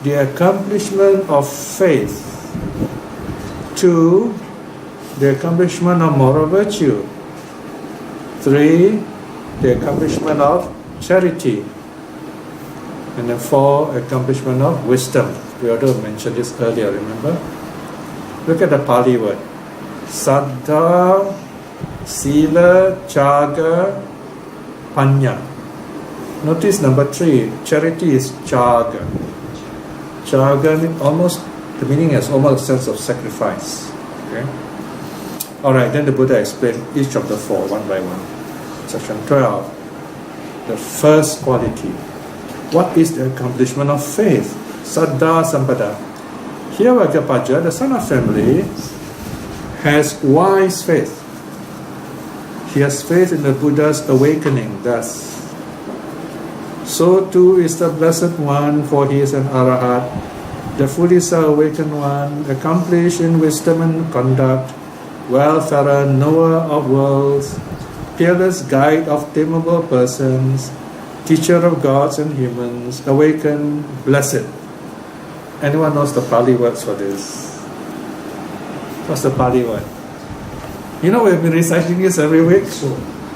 the accomplishment of faith. 2, the accomplishment of moral virtue. 3, the accomplishment of charity. And then 4, accomplishment of wisdom. We already mentioned this earlier, remember? Look at the Pali word. Saddha, Sila, Chaga, Panya. Notice number 3, charity is Chaga. Chaga, almost, the meaning is almost a sense of sacrifice. Okay? Alright, then the Buddha explained each of the 4 one by one. Section 12. The first quality. What is the accomplishment of faith? Saddha Sampada. Here Vagapaja, the son of family, has wise faith. He has faith in the Buddha's awakening, thus. So too is the Blessed One, for he is an Arahat, the fully awakened one, accomplished in wisdom and conduct, well-farer, knower of worlds, peerless guide of tameable persons, teacher of gods and humans, awakened, blessed. Anyone knows the Pali words for this? What's the Pali word? You know, we've been reciting this every week,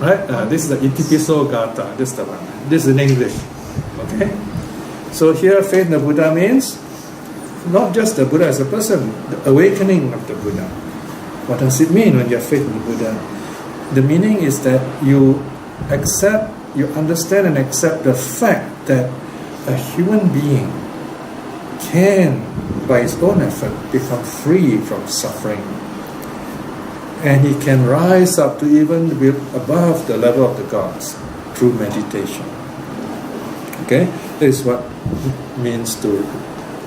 right? This is the Itipiso Gata. This is the one. This is in English. Okay? So here, faith in the Buddha means not just the Buddha as a person, the awakening of the Buddha. What does it mean when you have faith in the Buddha? The meaning is that you accept, you understand and accept the fact that a human being can, by his own effort, become free from suffering. And he can rise up to even be above the level of the gods through meditation. Okay? This is what it means to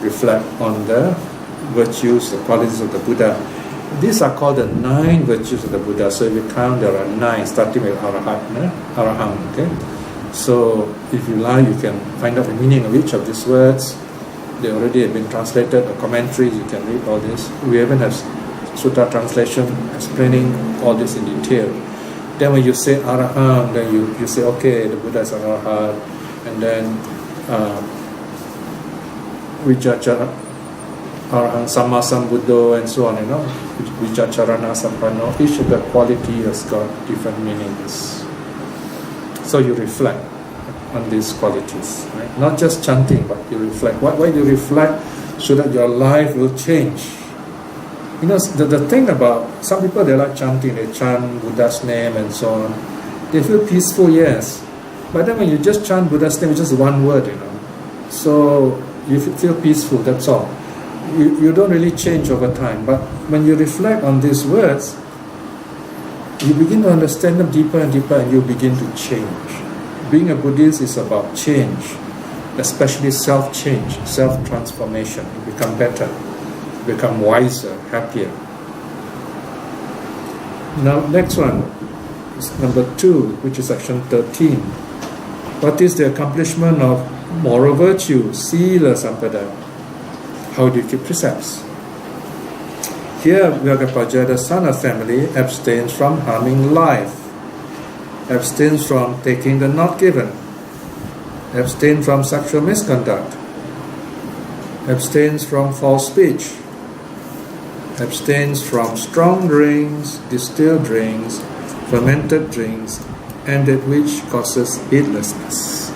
reflect on the virtues, the qualities of the Buddha. These are called the 9 virtues of the Buddha. So if you count, there are 9, starting with Arahant. Okay? So if you like, you can find out the meaning of each of these words. They already have been translated, or commentaries, you can read all this. We even have sutta translation explaining all this in detail. Then when you say Arahant, then you say, okay, the Buddha is an Arahant. And then Vijachara Arahant Samma Sambuddho and so on, Vijacharana Sampanno. Each of the quality has got different meanings. So you reflect on these qualities, right? Not just chanting, but you reflect. Why do you reflect? So that your life will change. The thing about some people, they like chanting, they chant Buddha's name and so on. They feel peaceful, yes. But then when you just chant Buddha's name, it's just one word, So you feel peaceful, that's all. You don't really change over time, but when you reflect on these words, you begin to understand them deeper and deeper, and you begin to change. Being a Buddhist is about change, especially self-change, self-transformation. You become better, you become wiser, happier. Now, next one is number 2, which is section 13. What is the accomplishment of moral virtue, sila sampada? How do you keep precepts? Here, Vyagapaja, the son of family, abstains from harming life, abstains from taking the not given, abstains from sexual misconduct, abstains from false speech, abstains from strong drinks, distilled drinks, fermented drinks, and that which causes heedlessness.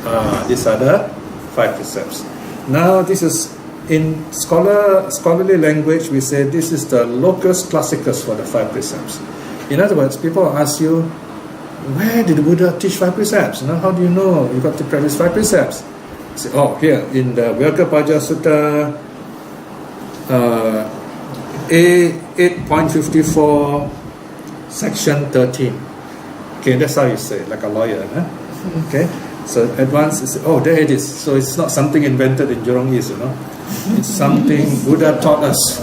These are the 5 precepts. Now, this is in scholarly language, we say this is the locus classicus for the 5 precepts. In other words, people ask you, where did the Buddha teach 5 precepts? How do you know you got to practice 5 precepts? You say, here in the Vyagapaja Sutta, A8.54, section 13. Okay, that's how you say it, like a lawyer. Okay, so at once you say, there it is. So it's not something invented in Jurong East, It's something Buddha taught us.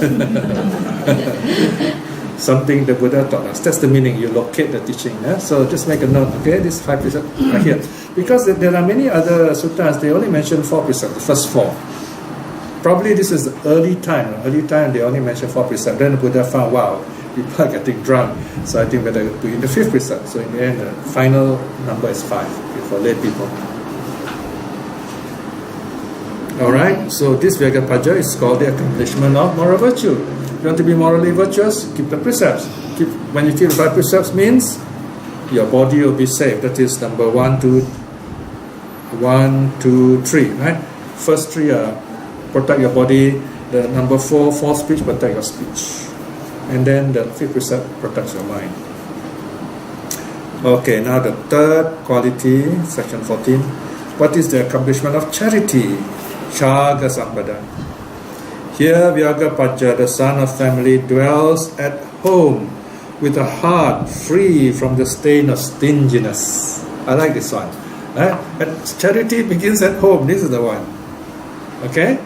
Something the Buddha taught us. That's the meaning. You locate the teaching. So just make a note. Okay, this 5 precepts are here. Because there are many other suttas, they only mention 4 precepts, the first 4. Probably this is the early time. They only mention 4 precepts. Then the Buddha found, wow, people are getting drunk. So I think better put in the 5th precept. So in the end, the final number is 5 for lay people. Alright, so this Vyagapaja is called the accomplishment of moral virtue. If you want to be morally virtuous, keep the precepts. When you keep the 5 precepts means your body will be safe. That is number 1, 2, 3, right? First 3 are protect your body. The number 4, false speech, protect your speech. And then the 5th precept protects your mind. Okay, now the 3rd quality, section 14. What is the accomplishment of charity? Chaga sampada. Here Vyagapaja, the son of family, dwells at home with a heart free from the stain of stinginess. I like this one. Charity begins at home. This is the one. Okay?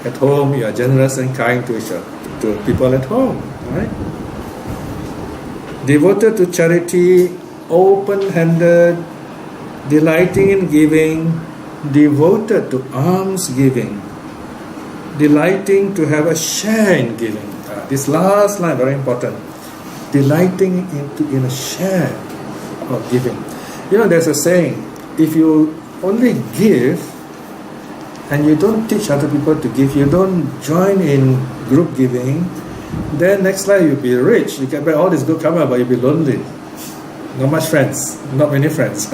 At home, you are generous and kind to each other, to people at home. Right? Devoted to charity, open-handed, delighting in giving, devoted to alms giving, delighting to have a share in giving. This last line very important. Delighting in a share of giving. There's a saying: if you only give and you don't teach other people to give, you don't join in group giving, then next life you'll be rich. You get back all this good karma, but you'll be lonely. Not much friends, not many friends.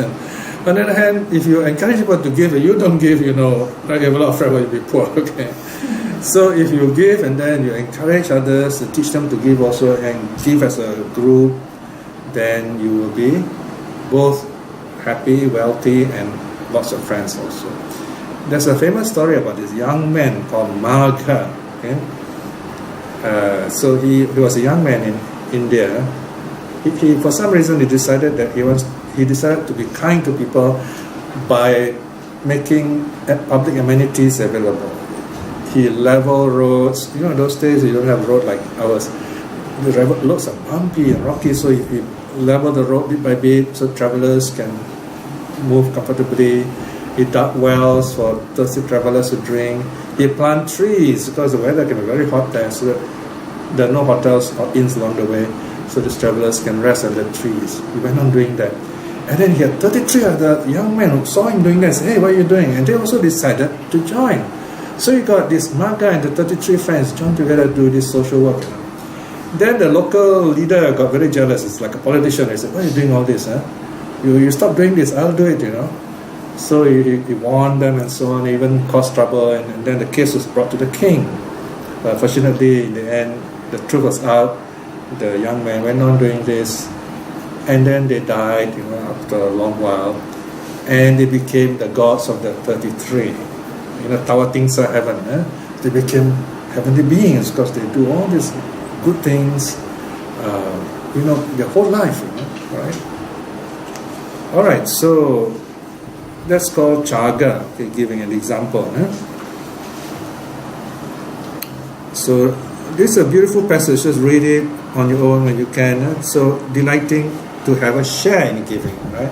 On the other hand, if you encourage people to give and you don't give, like you have a lot of friends, but you'll be poor. Okay. So if you give and then you encourage others to teach them to give also and give as a group, then you will be both happy, wealthy, and lots of friends also. There's a famous story about this young man called Magha. Okay? So he was a young man in India. He for some reason he decided to be kind to people by making public amenities available. He leveled roads. Those days you don't have road like ours. The roads are bumpy and rocky, so he leveled the road bit by bit so travelers can move comfortably. He dug wells for thirsty travelers to drink. He planted trees because the weather can be very hot there, so that there are no hotels or inns along the way, so the travelers can rest under the trees. He went on doing that. And then he had 33 other young men who saw him doing that and said, "Hey, what are you doing?" And they also decided to join. So he got this Magha and the 33 friends joined together to do this social work. Then the local leader got very jealous. It's like a politician. He said, "Why are you doing all this? You stop doing this, I'll do it, So he warned them and so on, even caused trouble, and then the case was brought to the king. But fortunately, in the end, the truth was out. The young man went on doing this, and then they died, after a long while, and they became the gods of the 33. Tawa Tingsa heaven. They became heavenly beings because they do all these good things, their whole life, right? All right, so that's called chaga, giving an example. So this is a beautiful passage, just read it on your own when you can. So delighting to have a share in giving, right?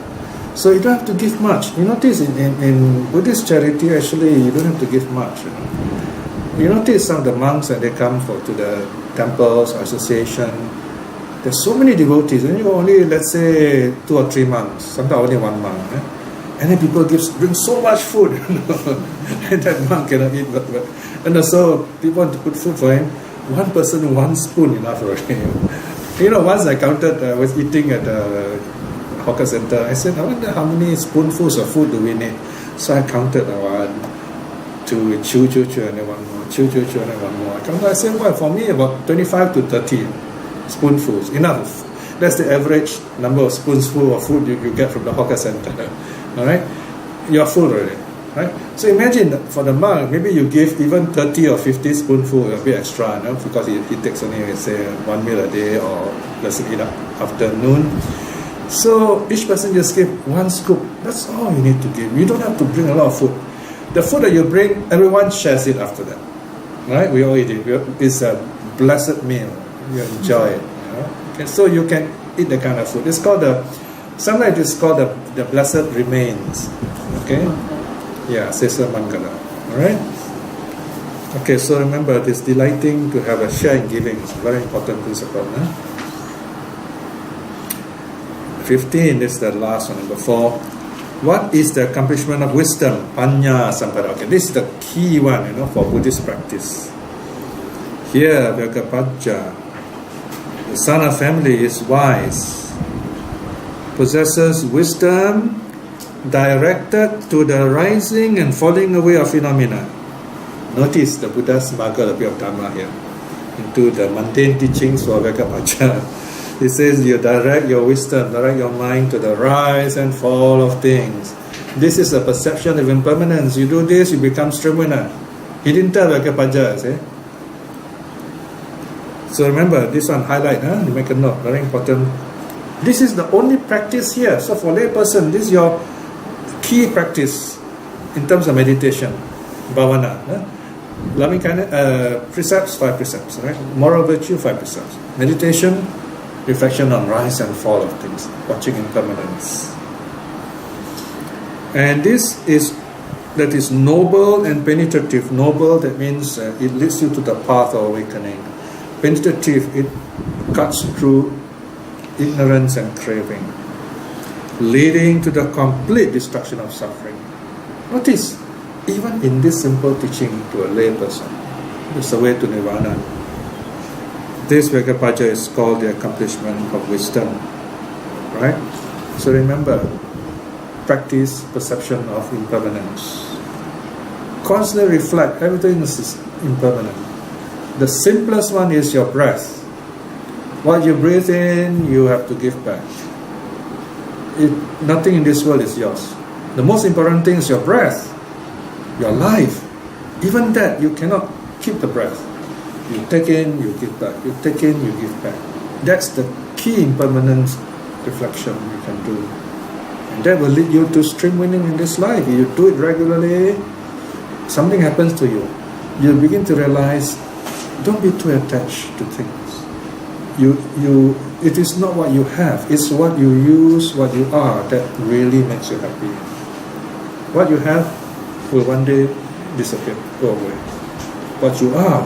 So you don't have to give much. You notice in Buddhist charity, actually, you don't have to give much. You notice some of the monks when they come to the temples or association, there's so many devotees, and you only, let's say, 2 or 3 monks, sometimes only 1 monk. And then people bring so much food, and that monk cannot eat. And so people want to put food for him. 1 person, 1 spoon enough already. Once I counted, I was eating at the hawker center. I said, I wonder how many spoonfuls of food do we need? So I counted 1, 2, chew, and then 1 more, chew, and then 1 more. I said, well, for me, about 25 to 30 spoonfuls, enough. That's the average number of spoonfuls of food you get from the hawker center. All right, you're full already, right? So imagine that for the monk, maybe you give even 30 or 50 spoonfuls, a bit extra, because he takes only, let's say, 1 meal a day, or let's say afternoon. So each person just give 1 scoop. That's all you need to give. You don't have to bring a lot of food. The food that you bring, everyone shares it after that, right? We all eat it. It's a blessed meal. You enjoy it. Okay, so you can eat the kind of food. It's called sometimes it's called the blessed remains. Okay? Yeah, Sesa Mangala. Alright? Okay, so remember, this delighting to have a share in giving is a very important principle. 15 is the last one, number 4. What is the accomplishment of wisdom? Panya Sampada. Okay, this is the key one, for Buddhist practice. Here, Vyagapaja, the son of family, is wise, possesses wisdom directed to the rising and falling away of phenomena. Notice the Buddha smuggled a bit of Dharma here into the mundane teachings for Vyagapaja. He says you direct your wisdom, direct your mind to the rise and fall of things. This is a perception of impermanence. You do this, you become streamliner. He didn't tell Vyagapaja, see? So remember, this one highlight, you make a note, very important. This is the only practice here. So for lay person, this is your key practice in terms of meditation, bhavana. Loving kindness, precepts, 5 precepts, right? Moral virtue, 5 precepts. Meditation, reflection on rise and fall of things, watching impermanence. And that is noble and penetrative. Noble, that means it leads you to the path of awakening. Penetrative, it cuts through ignorance and craving, leading to the complete destruction of suffering. Notice, even in this simple teaching to a lay person, it's the way to nirvana. This Vyagapaja is called the accomplishment of wisdom, right? So remember, practice perception of impermanence. Constantly reflect, everything is impermanent. The simplest one is your breath. What you breathe in, you have to give back. Nothing in this world is yours. The most important thing is your breath, your life. Even that, you cannot keep the breath. You take in, you give back. You take in, you give back. That's the key impermanence reflection you can do. And that will lead you to stream winning in this life. If you do it regularly, something happens to you. You begin to realize, don't be too attached to things. It is not what you have, it's what you use, what you are, that really makes you happy. What you have will one day disappear, go away. What you are,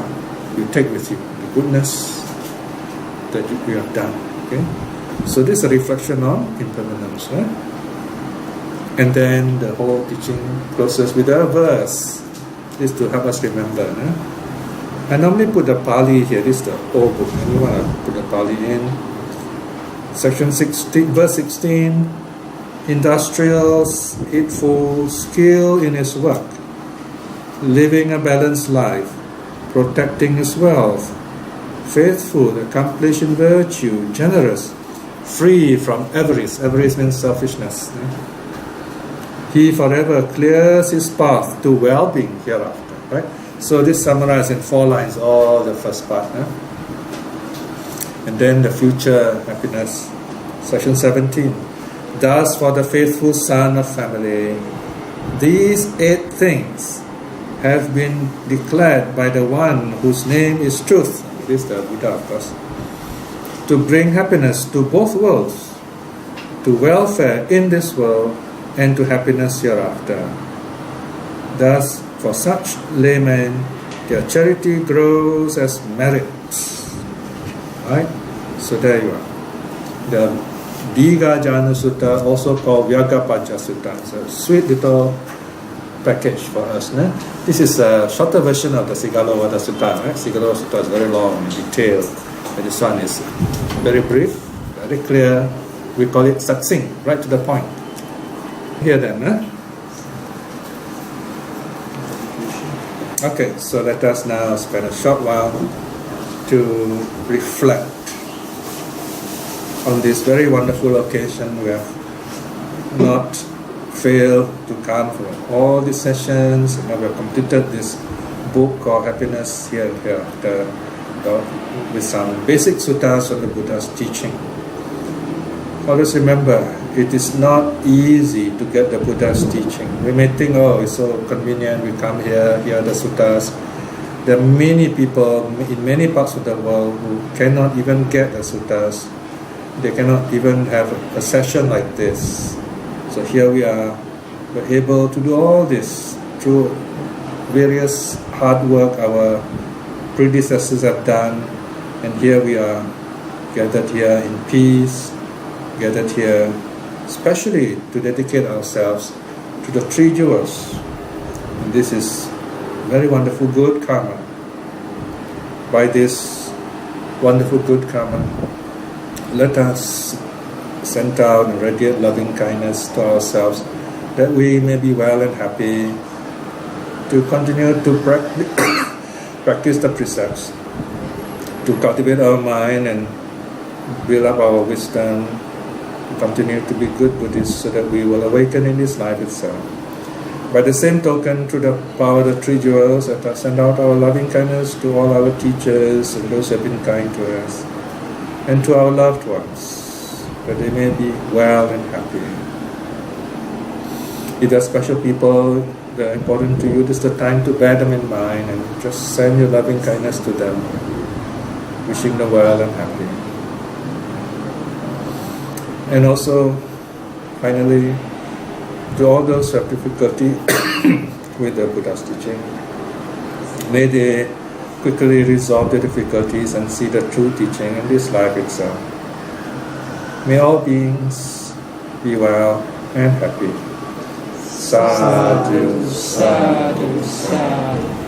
you take with you, the goodness that you have done. Okay? So this is a reflection on impermanence. Right? And then the whole teaching closes with a verse. This to help us remember. I normally put the Pali here. This is the old book. And you want to put the Pali in. Section 16, verse 16. Industrial, eightfold, skill in his work, living a balanced life, protecting his wealth, faithful, accomplished in virtue, generous, free from avarice. Avarice means selfishness. he forever clears his path to well-being hereafter. Right? So this summarized in 4 lines, all the first part. And then the future happiness, section 17. Thus, for the faithful son of family, these 8 things have been declared by the one whose name is truth, it is the Buddha of course, to bring happiness to both worlds, to welfare in this world and to happiness hereafter. Thus, for such laymen, their charity grows as merits. Right? So there you are. The Diga Jana Sutta, also called Vyagapaja Sutta. It's a sweet little package for us. This is a shorter version of the Sigalovada Sutta. Right? Sigalovada Sutta is very long and detailed. But this one is very brief, very clear. We call it succinct, right to the point. Here then. Okay, so let us now spend a short while to reflect on this very wonderful occasion. We have not failed to come for all these sessions. We have completed this book called Happiness Here and Hereafter with some basic suttas on the Buddha's teaching. Always remember, it is not easy to get the Buddha's teaching. We may think, oh, it's so convenient, we come here, hear the suttas. There are many people in many parts of the world who cannot even get the suttas. They cannot even have a session like this. So here we are, we're able to do all this through various hard work our predecessors have done, and here we are, gathered here in peace, gathered here especially to dedicate ourselves to the 3 jewels. And this is very wonderful good karma. By this wonderful good karma, let us send out and radiate loving kindness to ourselves, that we may be well and happy, to continue to practice the precepts, to cultivate our mind and build up our wisdom, to continue to be good Buddhists so that we will awaken in this life itself. By the same token, through the power of the 3 jewels, let us send out our loving kindness to all our teachers and those who have been kind to us, and to our loved ones, that they may be well and happy. If there are special people that are important to you, this is the time to bear them in mind and just send your loving kindness to them, wishing them well and happy. And also, finally, to all those who have difficulty with the Buddha's teaching, may they quickly resolve the difficulties and see the true teaching in this life itself. May all beings be well and happy. Sadhu, sadhu, sadhu.